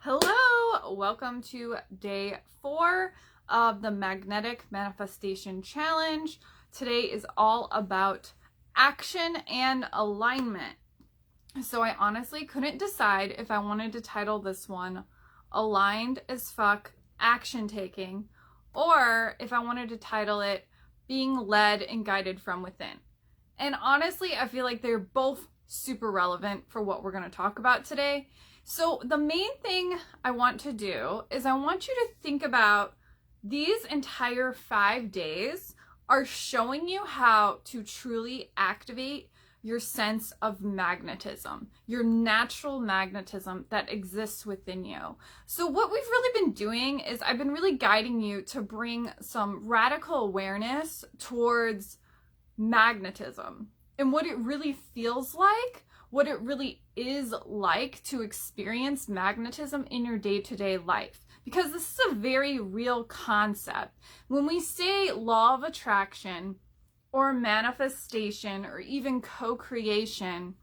Hello, welcome to day 4 of the Magnetic Manifestation Challenge. Today is all about action and alignment. So I honestly couldn't decide if I wanted to title this one Aligned as Fuck Action Taking, or if I wanted to title it Being Led and Guided from Within. And honestly, I feel like they're both super relevant for what we're going to talk about today. So the main thing I want to do is I want you to think about these entire 5 days are showing you how to truly activate your sense of magnetism, your natural magnetism that exists within you. So what we've really been doing is I've been really guiding you to bring some radical awareness towards magnetism and what it really feels like, what it really is like to experience magnetism in your day-to-day life. Because this is a very real concept. When we say law of attraction or manifestation or even co-creation,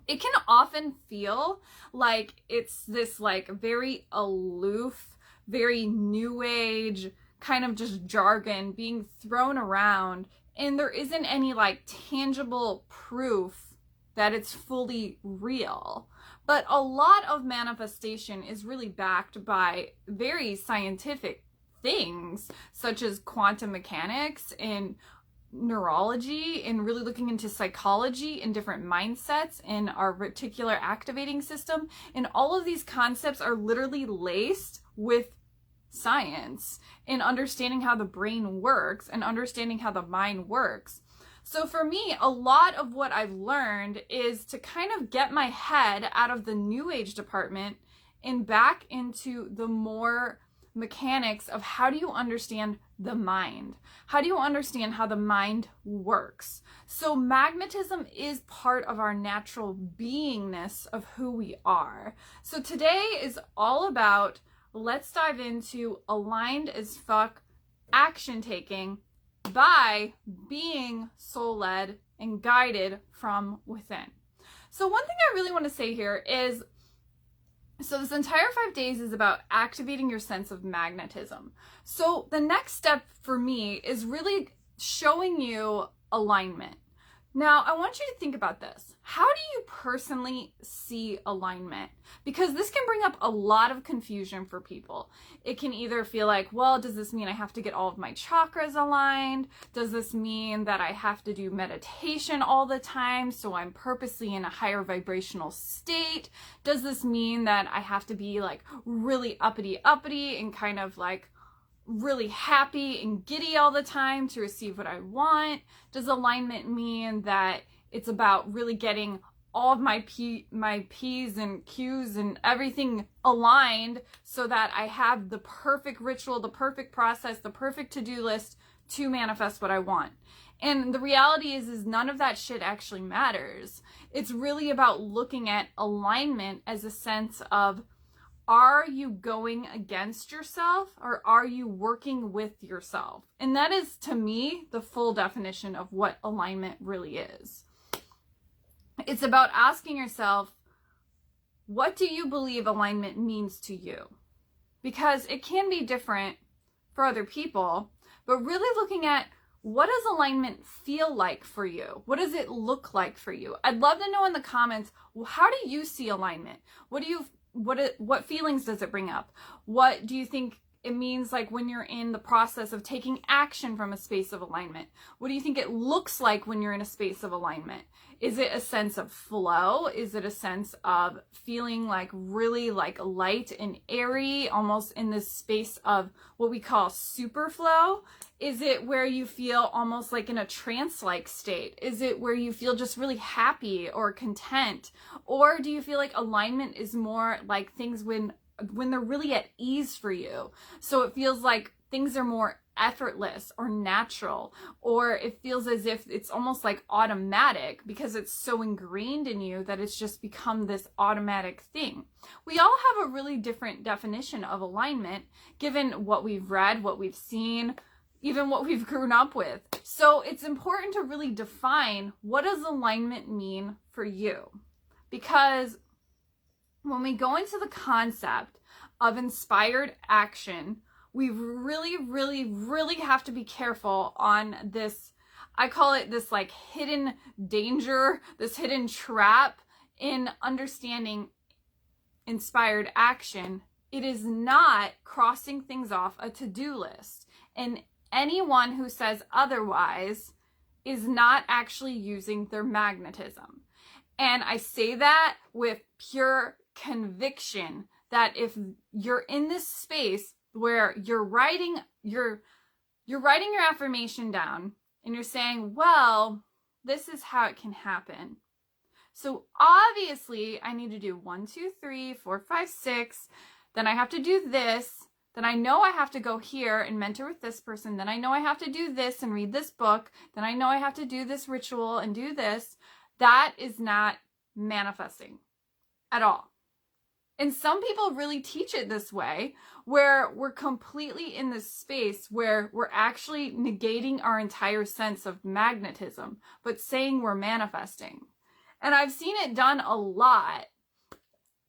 it can often feel like it's this very aloof, very new age kind of just jargon being thrown around, and there isn't any tangible proof that it's fully real. But a lot of manifestation is really backed by very scientific things, such as quantum mechanics and neurology, and really looking into psychology and different mindsets in our reticular activating system. And all of these concepts are literally laced with science and understanding how the brain works and understanding how the mind works. So for me, a lot of what I've learned is to kind of get my head out of the new age department and back into the more mechanics of how do you understand the mind? How do you understand how the mind works? So magnetism is part of our natural beingness of who we are. So today is all about, let's dive into aligned as fuck action taking by being soul-led and guided from within. So one thing I really want to say here is, so this entire 5 days is about activating your sense of magnetism. So the next step for me is really showing you alignment. Now, I want you to think about this. How do you personally see alignment? Because this can bring up a lot of confusion for people. It can either feel like, well, does this mean I have to get all of my chakras aligned? Does this mean that I have to do meditation all the time so I'm purposely in a higher vibrational state? Does this mean that I have to be really uppity and kind of really happy and giddy all the time to receive what I want? Does alignment mean that it's about really getting all of my P's and Q's and everything aligned so that I have the perfect ritual, the perfect process, the perfect to-do list to manifest what I want? And the reality is none of that shit actually matters. It's really about looking at alignment as a sense of, are you going against yourself or are you working with yourself? And that is, to me, the full definition of what alignment really is. It's about asking yourself, what do you believe alignment means to you? Because it can be different for other people, but really looking at, what does alignment feel like for you? What does it look like for you? I'd love to know in the comments, well, how do you see alignment? What feelings does it bring up? What do you think it means when you're in the process of taking action from a space of alignment? What do you think it looks like when you're in a space of alignment? Is it a sense of flow? Is it a sense of feeling really light and airy, almost in this space of what we call super flow? Is it where you feel almost in a trance-like state? Is it where you feel just really happy or content? Or do you feel like alignment is more like things when they're really at ease for you? So it feels like things are more effortless or natural, or it feels as if it's almost automatic because it's so ingrained in you that it's just become this automatic thing. We all have a really different definition of alignment given what we've read, what we've seen, even what we've grown up with. So it's important to really define, what does alignment mean for you? Because when we go into the concept of inspired action, we really, really, really have to be careful on this. I call it this like hidden danger, this hidden trap in understanding inspired action. It is not crossing things off a to-do list. And anyone who says otherwise is not actually using their magnetism. And I say that with pure conviction that if you're in this space where you're writing your affirmation down and you're saying, well, this is how it can happen. So obviously I need to do 1, 2, 3, 4, 5, 6. Then I have to do this. Then I know I have to go here and mentor with this person. Then I know I have to do this and read this book. Then I know I have to do this ritual and do this. That is not manifesting at all. And some people really teach it this way, where we're completely in this space where we're actually negating our entire sense of magnetism, but saying we're manifesting. And I've seen it done a lot,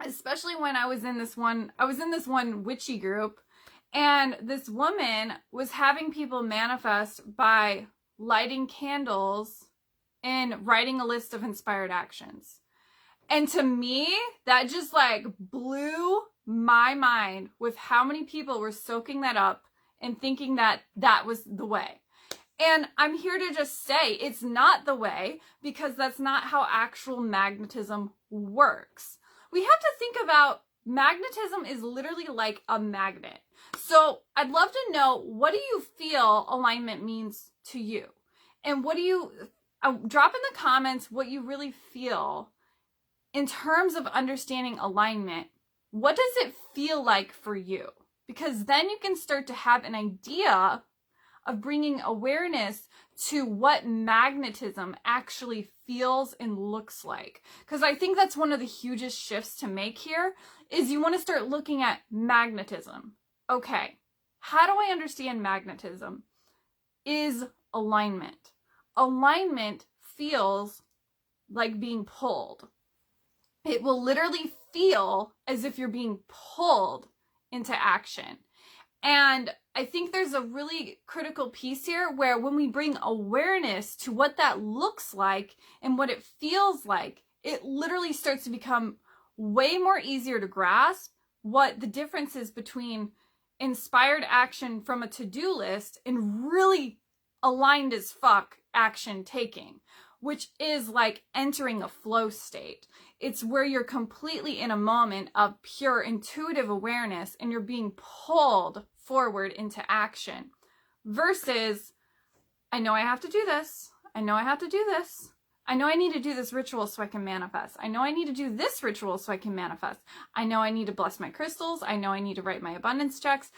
especially when I was in this one witchy group, and this woman was having people manifest by lighting candles and writing a list of inspired actions. And to me, that just like blew my mind with how many people were soaking that up and thinking that that was the way. And I'm here to just say it's not the way, because that's not how actual magnetism works. We have to think about magnetism is literally like a magnet. So I'd love to know, what do you feel alignment means to you? And what do you, drop in the comments what you really feel in terms of understanding alignment. What does it feel like for you? Because then you can start to have an idea of bringing awareness to what magnetism actually feels and looks like. Because I think that's one of the hugest shifts to make here, is you want to start looking at magnetism. Okay, how do I understand magnetism? Is alignment. Alignment feels like being pulled. It will literally feel as if you're being pulled into action. And I think there's a really critical piece here where when we bring awareness to what that looks like and what it feels like, it literally starts to become way more easier to grasp what the difference is between inspired action from a to-do list and really aligned as fuck action taking, which is like entering a flow state. It's where you're completely in a moment of pure intuitive awareness and you're being pulled forward into action, versus, I know I have to do this. I know I have to do this. I know I need to do this ritual so I can manifest. I know I need to do this ritual so I can manifest. I know I need to bless my crystals. I know I need to write my abundance checks.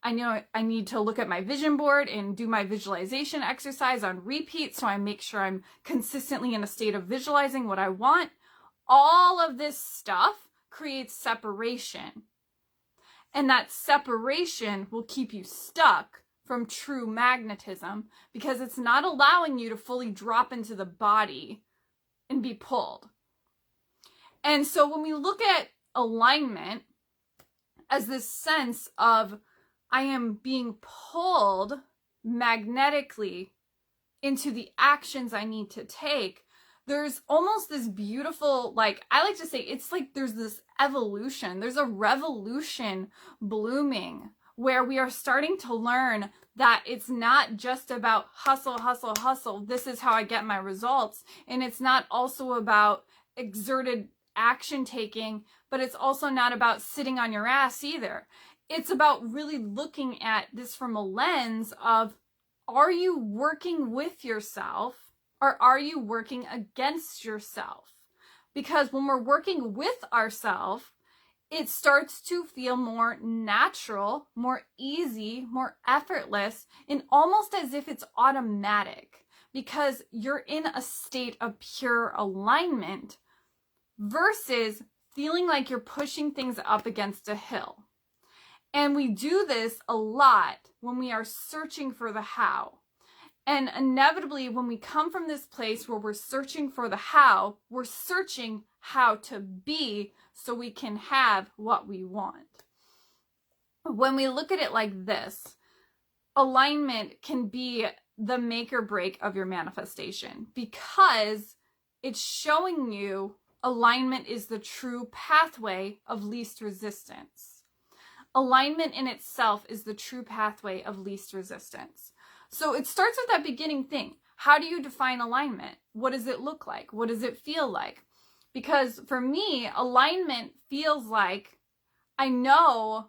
I know I need to look at my vision board and do my visualization exercise on repeat so I make sure I'm consistently in a state of visualizing what I want. All of this stuff creates separation. And that separation will keep you stuck from true magnetism, because it's not allowing you to fully drop into the body and be pulled. And so when we look at alignment as this sense of I am being pulled magnetically into the actions I need to take, there's almost this beautiful, like, I like to say, it's like there's this evolution, there's a revolution blooming where we are starting to learn that it's not just about hustle, hustle, hustle. This is how I get my results. And it's not also about exerted action taking, but it's also not about sitting on your ass either. It's about really looking at this from a lens of, are you working with yourself or are you working against yourself? Because when we're working with ourselves, it starts to feel more natural, more easy, more effortless, and almost as if it's automatic, because you're in a state of pure alignment versus feeling like you're pushing things up against a hill. And we do this a lot when we are searching for the how. And inevitably, when we come from this place where we're searching for the how, we're searching how to be so we can have what we want. When we look at it like this, alignment can be the make or break of your manifestation, because it's showing you alignment is the true pathway of least resistance. Alignment in itself is the true pathway of least resistance. So it starts with that beginning thing. How do you define alignment? What does it look like? What does it feel like? Because for me, alignment feels like I know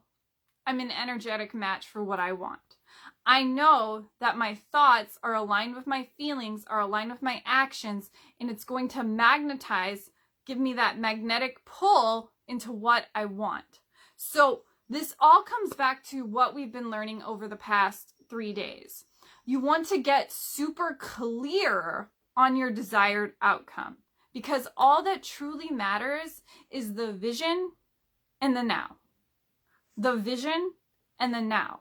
I'm an energetic match for what I want. I know that my thoughts are aligned with my feelings, are aligned with my actions, and it's going to magnetize, give me that magnetic pull into what I want. So this all comes back to what we've been learning over the past 3 days. You want to get super clear on your desired outcome, because all that truly matters is the vision and the now. The vision and the now.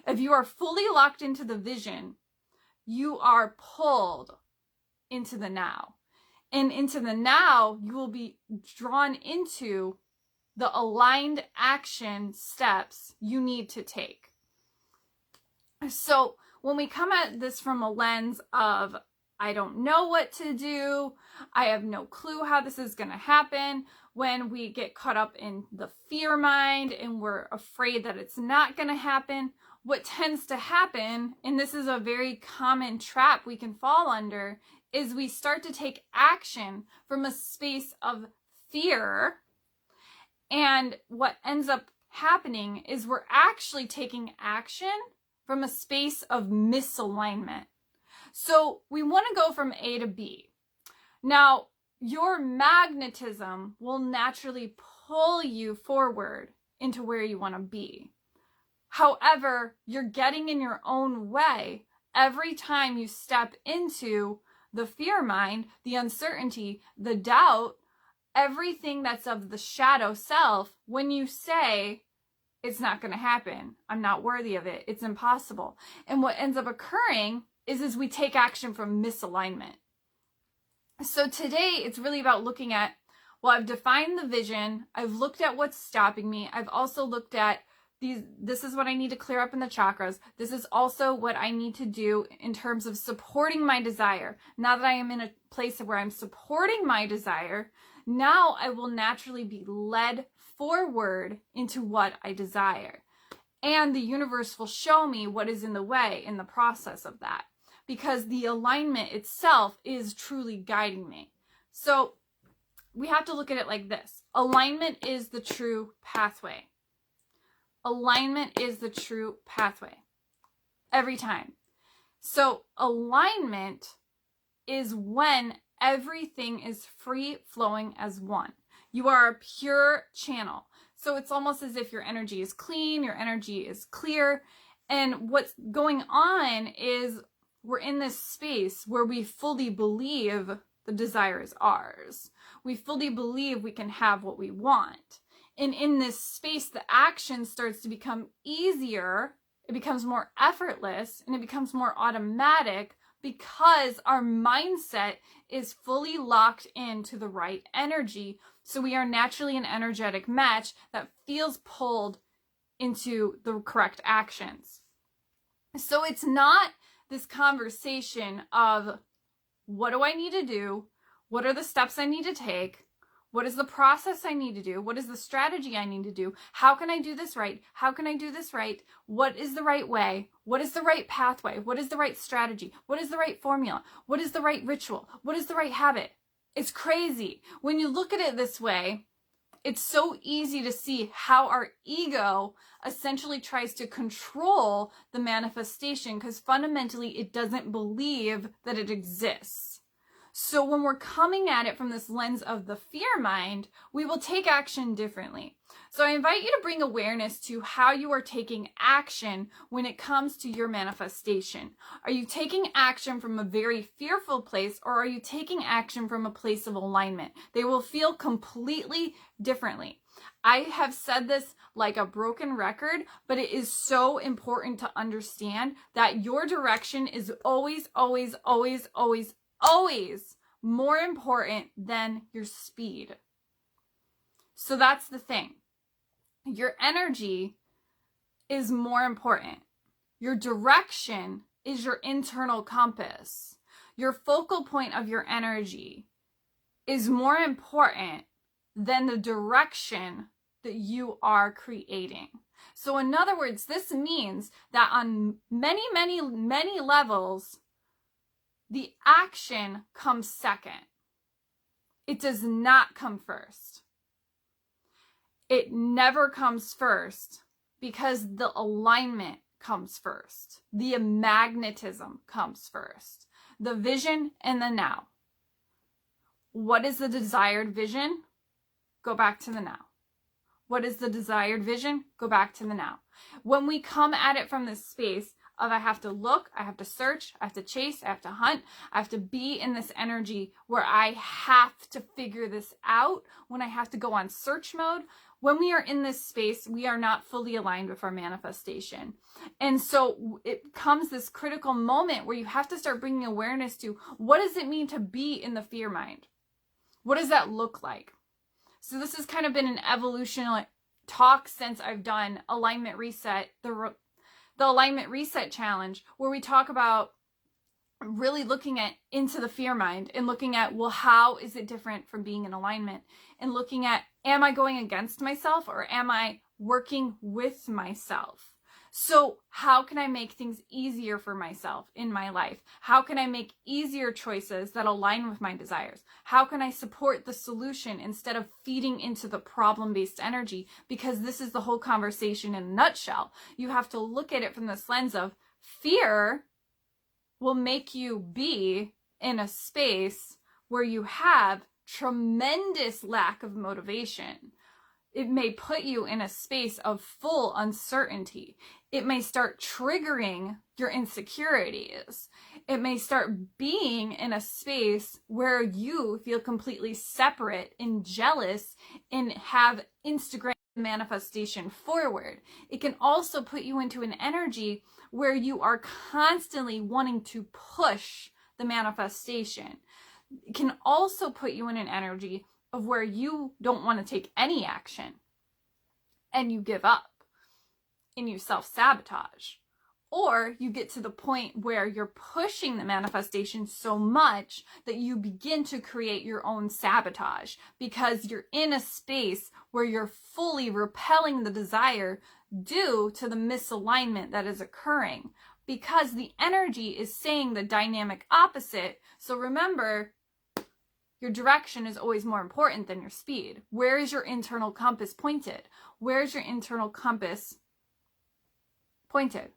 If you are fully locked into the vision, you are pulled into the now. And into the now, you will be drawn into the aligned action steps you need to take. So when we come at this from a lens of, I don't know what to do, I have no clue how this is going to happen, when we get caught up in the fear mind and we're afraid that it's not going to happen, what tends to happen, and this is a very common trap we can fall under, is we start to take action from a space of fear. And what ends up happening is we're actually taking action from a space of misalignment. So we want to go from A to B. Now, your magnetism will naturally pull you forward into where you want to be. However, you're getting in your own way every time you step into the fear mind, the uncertainty, the doubt, everything that's of the shadow self, when you say, it's not going to happen, I'm not worthy of it, it's impossible. And what ends up occurring is we take action from misalignment. So today, it's really about looking at, well, I've defined the vision, I've looked at what's stopping me, I've also looked at this is what I need to clear up in the chakras. This is also what I need to do in terms of supporting my desire. Now that I am in a place where I'm supporting my desire, now I will naturally be led forward into what I desire. And the universe will show me what is in the way in the process of that, because the alignment itself is truly guiding me. So we have to look at it like this. Alignment is the true pathway. Alignment is the true pathway every time. So alignment is when everything is free flowing as one. You are a pure channel. So it's almost as if your energy is clean, your energy is clear. And what's going on is we're in this space where we fully believe the desire is ours. We fully believe we can have what we want. And in this space, the action starts to become easier, it becomes more effortless, and it becomes more automatic because our mindset is fully locked into the right energy. So we are naturally an energetic match that feels pulled into the correct actions. So it's not this conversation of, what do I need to do? What are the steps I need to take? What is the process I need to do? What is the strategy I need to do? How can I do this right? How can I do this right? What is the right way? What is the right pathway? What is the right strategy? What is the right formula? What is the right ritual? What is the right habit? It's crazy. When you look at it this way, it's so easy to see how our ego essentially tries to control the manifestation, because fundamentally it doesn't believe that it exists. So when we're coming at it from this lens of the fear mind, we will take action differently. So I invite you to bring awareness to how you are taking action when it comes to your manifestation. Are you taking action from a very fearful place, or are you taking action from a place of alignment? They will feel completely differently. I have said this like a broken record, but it is so important to understand that your direction is always, always, always, always, always more important than your speed. So that's the thing. Your energy is more important. Your direction is your internal compass. Your focal point of your energy is more important than the direction that you are creating. So in other words, this means that on many, many, many levels, the action comes second. It does not come first. It never comes first because the alignment comes first. The magnetism comes first. The vision and the now. What is the desired vision? Go back to the now. What is the desired vision? Go back to the now. When we come at it from this space of I have to look, I have to search, I have to chase, I have to hunt, I have to be in this energy where I have to figure this out, when I have to go on search mode, when we are in this space, we are not fully aligned with our manifestation. And so it comes this critical moment where you have to start bringing awareness to what does it mean to be in the fear mind? What does that look like? So this has kind of been an evolutionary talk since I've done Alignment Reset, the Alignment Reset Challenge, where we talk about really looking at into the fear mind and looking at, well, how is it different from being in alignment? And looking at, am I going against myself or am I working with myself? So how can I make things easier for myself in my life? How can I make easier choices that align with my desires? How can I support the solution instead of feeding into the problem-based energy? Because this is the whole conversation in a nutshell. You have to look at it from this lens of fear will make you be in a space where you have tremendous lack of motivation. It may put you in a space of full uncertainty. It may start triggering your insecurities. It may start being in a space where you feel completely separate and jealous and have Instagram manifestation forward. It can also put you into an energy where you are constantly wanting to push the manifestation. It can also put you in an energy of where you don't want to take any action and you give up and you self-sabotage. Or you get to the point where you're pushing the manifestation so much that you begin to create your own sabotage because you're in a space where you're fully repelling the desire due to the misalignment that is occurring because the energy is saying the dynamic opposite. So remember, your direction is always more important than your speed. Where is your internal compass pointed? Where is your internal compass pointed?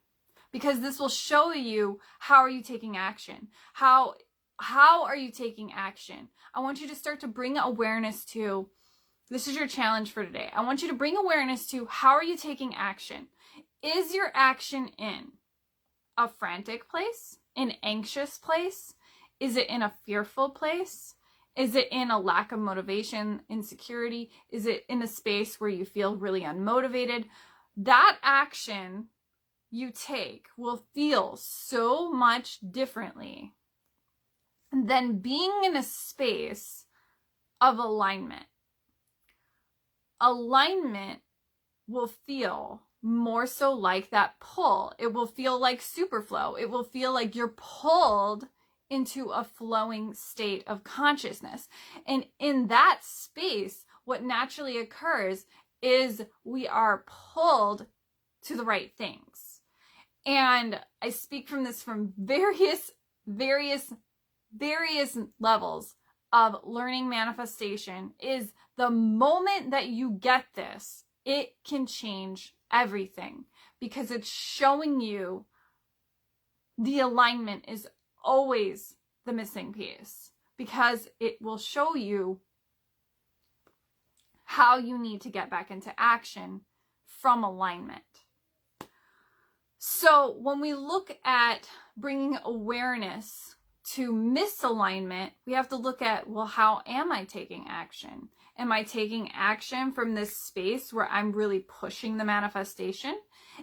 Because this will show you how are you taking action. How are you taking action? I want you to start to bring awareness to, this is your challenge for today. I want you to bring awareness to how are you taking action? Is your action in a frantic place? An anxious place? Is it in a fearful place? Is it in a lack of motivation, insecurity? Is it in a space where you feel really unmotivated? That action you take will feel so much differently than being in a space of alignment. Alignment will feel more so like that pull. It will feel like superflow. It will feel like you're pulled into a flowing state of consciousness. And in that space, what naturally occurs is we are pulled to the right things. And I speak from this from various levels of learning manifestation is the moment that you get this, it can change everything because it's showing you the alignment is always the missing piece because it will show you how you need to get back into action from alignment. So when we look at bringing awareness to misalignment, we have to look at, well, how am I taking action? Am I taking action from this space where I'm really pushing the manifestation?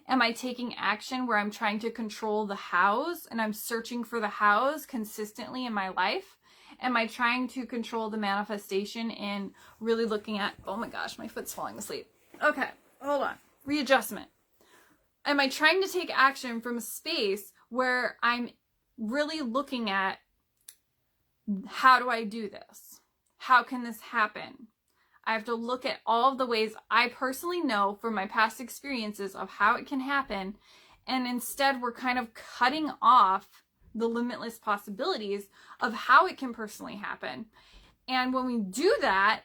Am I taking action where I'm trying to control the hows and I'm searching for the hows consistently in my life? Am I trying to control the manifestation in really looking at, oh my gosh, my foot's falling asleep. Okay, hold on. Readjustment. Am I trying to take action from a space where I'm really looking at, how do I do this? How can this happen? I have to look at all of the ways I personally know from my past experiences of how it can happen. And instead, we're kind of cutting off the limitless possibilities of how it can personally happen. And when we do that,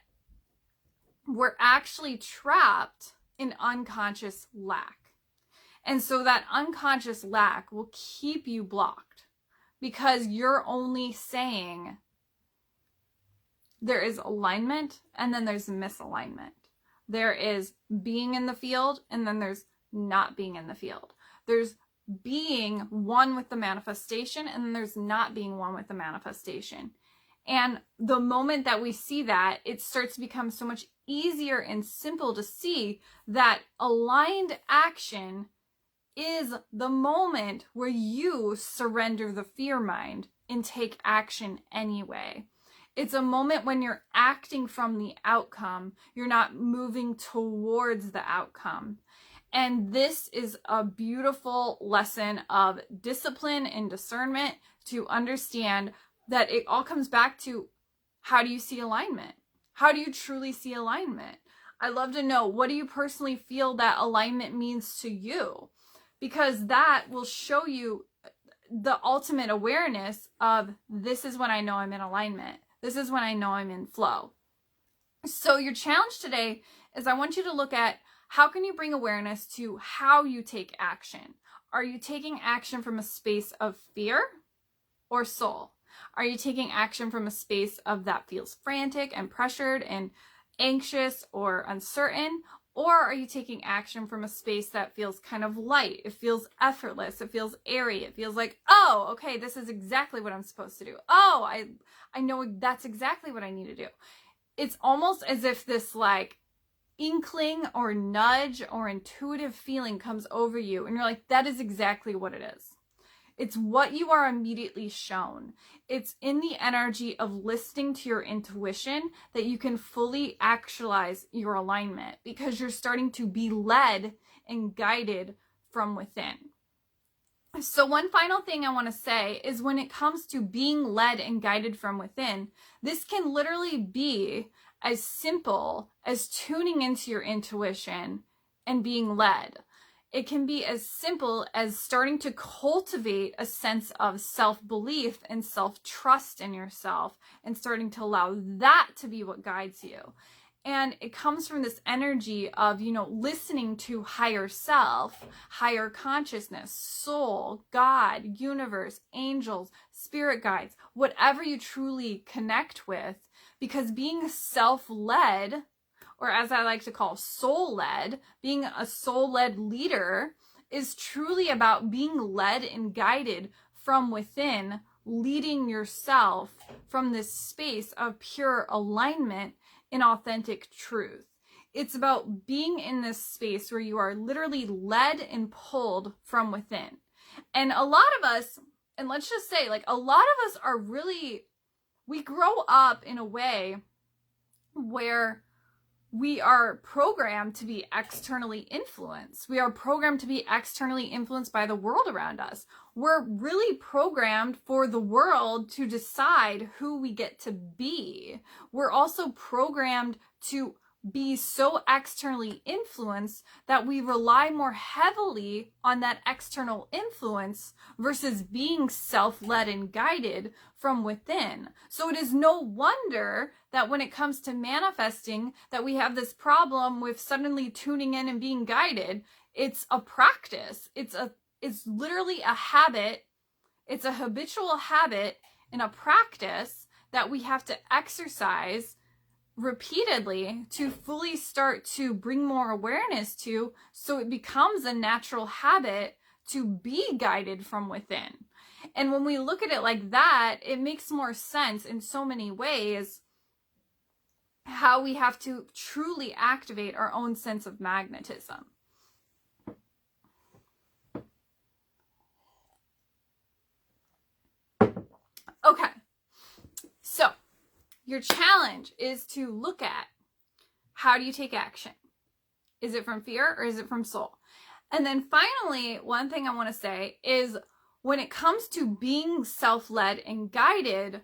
we're actually trapped in unconscious lack. And so that unconscious lack will keep you blocked because you're only saying there is alignment and then there's misalignment. There is being in the field and then there's not being in the field. There's being one with the manifestation and then there's not being one with the manifestation. And the moment that we see that, it starts to become so much easier and simple to see that aligned action is the moment where you surrender the fear mind and take action anyway. It's a moment when you're acting from the outcome. You're not moving towards the outcome. And this is a beautiful lesson of discipline and discernment to understand that it all comes back to, how do you see alignment? How do you truly see alignment? I love to know, what do you personally feel that alignment means to you? Because that will show you the ultimate awareness of, this is when I know I'm in alignment. This is when I know I'm in flow. So your challenge today is, I want you to look at, how can you bring awareness to how you take action? Are you taking action from a space of fear or soul? Are you taking action from a space of that feels frantic and pressured and anxious or uncertain? Or are you taking action from a space that feels kind of light? It feels effortless. It feels airy. It feels like, oh, okay, this is exactly what I'm supposed to do. Oh, I know that's exactly what I need to do. It's almost as if this like inkling or nudge or intuitive feeling comes over you and you're like, that is exactly what it is. It's what you are immediately shown. It's in the energy of listening to your intuition that you can fully actualize your alignment, because you're starting to be led and guided from within. So one final thing I want to say is, when it comes to being led and guided from within, this can literally be as simple as tuning into your intuition and being led. It can be as simple as starting to cultivate a sense of self-belief and self-trust in yourself and starting to allow that to be what guides you. And it comes from this energy of, listening to higher self, higher consciousness, soul, God, universe, angels, spirit guides, whatever you truly connect with, because being self-led, or as I like to call soul-led, being a soul-led leader is truly about being led and guided from within, leading yourself from this space of pure alignment in authentic truth. It's about being in this space where you are literally led and pulled from within. And a lot of us, and let's just say, a lot of us are really, we grow up in a way where we are programmed to be externally influenced. We are programmed to be externally influenced by the world around us. We're really programmed for the world to decide who we get to be. We're also programmed to be so externally influenced that we rely more heavily on that external influence versus being self-led and guided from within. So it is no wonder that when it comes to manifesting, that we have this problem with suddenly tuning in and being guided. It's a practice. It's literally a habit. It's a habitual habit and a practice that we have to exercise repeatedly to fully start to bring more awareness to, so it becomes a natural habit to be guided from within. And when we look at it like that, it makes more sense in so many ways. how we have to truly activate our own sense of magnetism. Okay, so your challenge is to look at, how do you take action? Is it from fear or is it from soul? And then finally, one thing I want to say is, when it comes to being self-led and guided,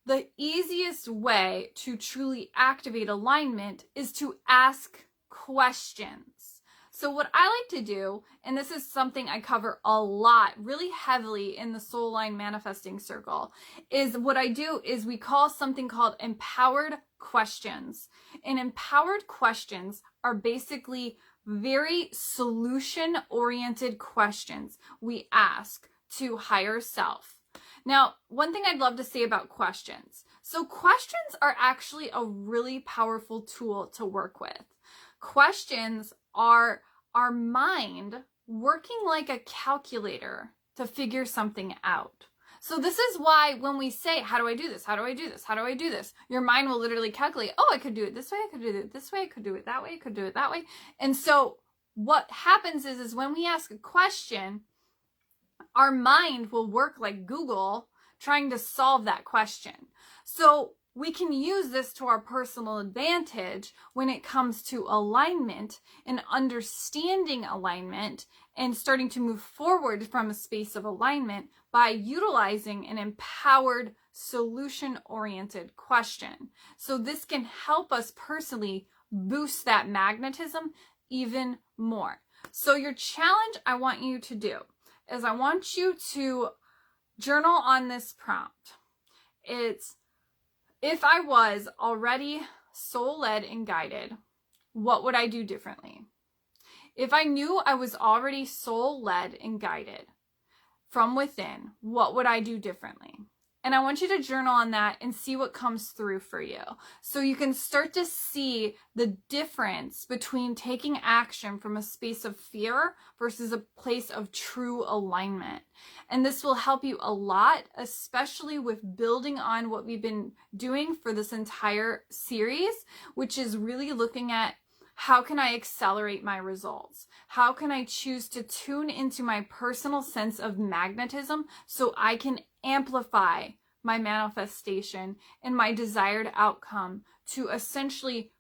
the easiest way to truly activate alignment is to ask questions. So what I like to do, and this is something I cover a lot, really heavily in the Soul Line Manifesting Circle, is what I do is we call something called empowered questions. And empowered questions are basically very solution-oriented questions we ask to higher self. Now, one thing I'd love to say about questions. So questions are actually a really powerful tool to work with. Questions are our mind working like a calculator to figure something out. So this is why when we say, how do I do this? How do I do this? How do I do this? Your mind will literally calculate, oh, I could do it this way. I could do it this way. I could do it that way. I could do it that way. And so what happens is when we ask a question, our mind will work like Google trying to solve that question. So we can use this to our personal advantage when it comes to alignment and understanding alignment and starting to move forward from a space of alignment by utilizing an empowered, solution-oriented question. So this can help us personally boost that magnetism even more. So your challenge I want you to do is I want you to journal on this prompt. It's, if I was already soul-led and guided, what would I do differently? If I knew I was already soul-led and guided from within, what would I do differently? And I want you to journal on that and see what comes through for you. So you can start to see the difference between taking action from a space of fear versus a place of true alignment. And this will help you a lot, especially with building on what we've been doing for this entire series, which is really looking at, how can I accelerate my results? How can I choose to tune into my personal sense of magnetism so I can amplify my manifestation and my desired outcome to essentially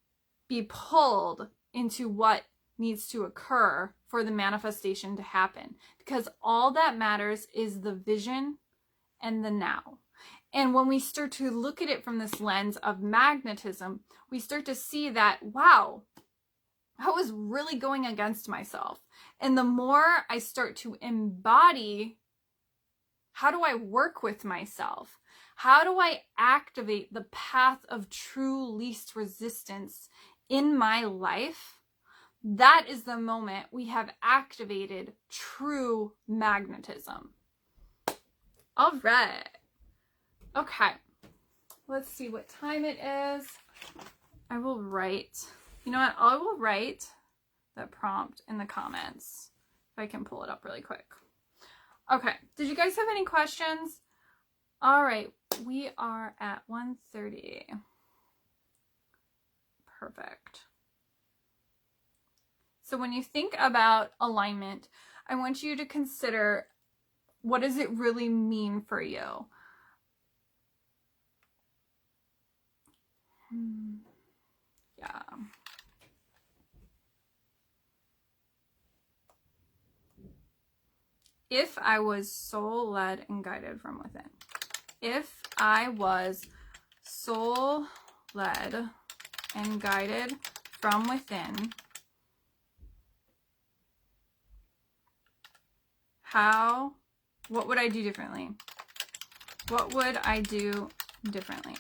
be pulled into what needs to occur for the manifestation to happen? Because all that matters is the vision and the now. And when we start to look at it from this lens of magnetism, we start to see that, wow, I was really going against myself. And the more I start to embody, how do I work with myself? How do I activate the path of true least resistance in my life? That is the moment we have activated true magnetism. All right. Okay. Let's see what time it is. I will write. You know what? I will write that prompt in the comments if I can pull it up really quick. Okay. Did you guys have any questions? All right. We are at 1:30. Perfect. So when you think about alignment, I want you to consider, what does it really mean for you? Yeah. If I was soul-led and guided from within. If I was soul-led and guided from within, what would I do differently? What would I do differently?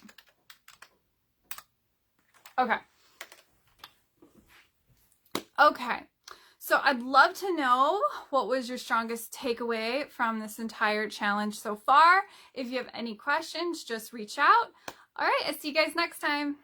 Okay. Okay. So I'd love to know what was your strongest takeaway from this entire challenge so far. If you have any questions, just reach out. All right, I'll see you guys next time.